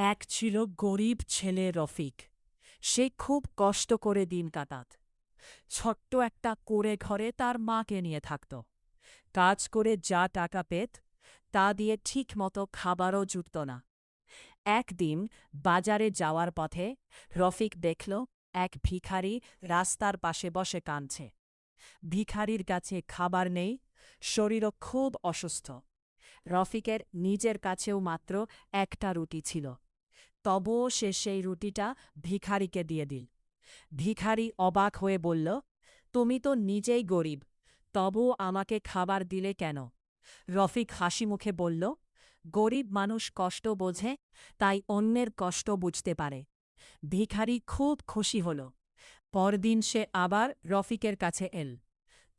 এক ছিল গরিব ছেলে রফিক। সে খুব কষ্ট করে দিন কাটাত। ছোট্ট একটা কুঁড়ে ঘরে তার মাকে নিয়ে থাকত। কাজ করে যা টাকা পেত তা দিয়ে ঠিকমতো খাবারও জুটত না। একদিন বাজারে যাওয়ার পথে রফিক দেখল এক ভিখারি রাস্তার পাশে বসে কাঁদছে। ভিখারির কাছে খাবার নেই, শরীরও খুব অসুস্থ। রফিকের নিজের কাছেও মাত্র একটা রুটি ছিল। তবুও সে সেই রুটিটা ভিখারিকে দিয়ে দিল। ভিখারি অবাক হয়ে বলল, তুমি তো নিজেই গরিব, তবুও আমাকে খাবার দিলে কেন? রফিক হাসি মুখে বলল, গরিব মানুষ কষ্ট বোঝে, তাই অন্যের কষ্ট বুঝতে পারে। ভিখারি খুব খুশি হল। পরদিন সে আবার রফিকের কাছে এল।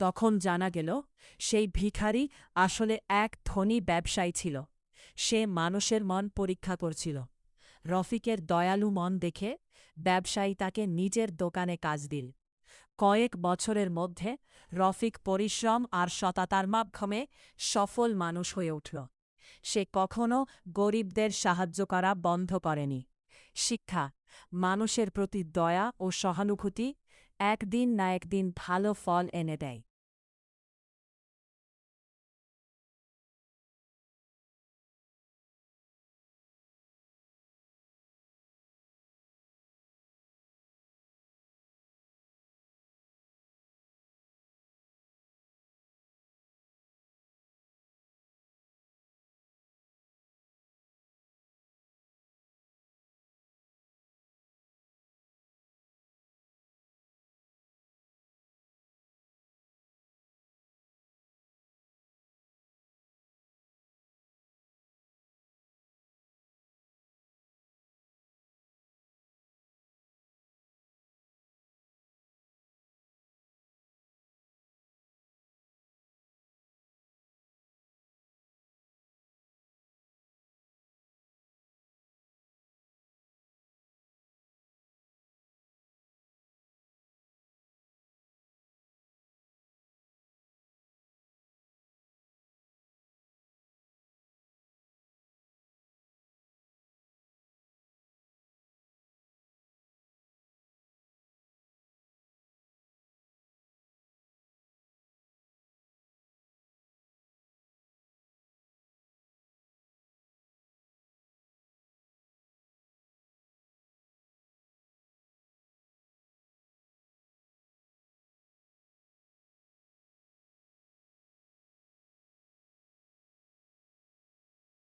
তখন জানা গেল সেই ভিখারি আসলে এক ধনী ব্যবসায়ী ছিল। সে মানুষের মন পরীক্ষা করছিল। রফিকের দয়ালু মন দেখে ব্যবসায়ী তাকে নিজের দোকানে কাজ দিল। কয়েক বছরের মধ্যে রফিক পরিশ্রম আর সততার মাধ্যমে সফল মানুষ হয়ে উঠল। সে কখনো গরিবদের সাহায্য করা বন্ধ করেনি। শিক্ষা: মানুষের প্রতি দয়া ও সহানুভূতি একদিন না একদিন ভালো ফল এনে দেয়।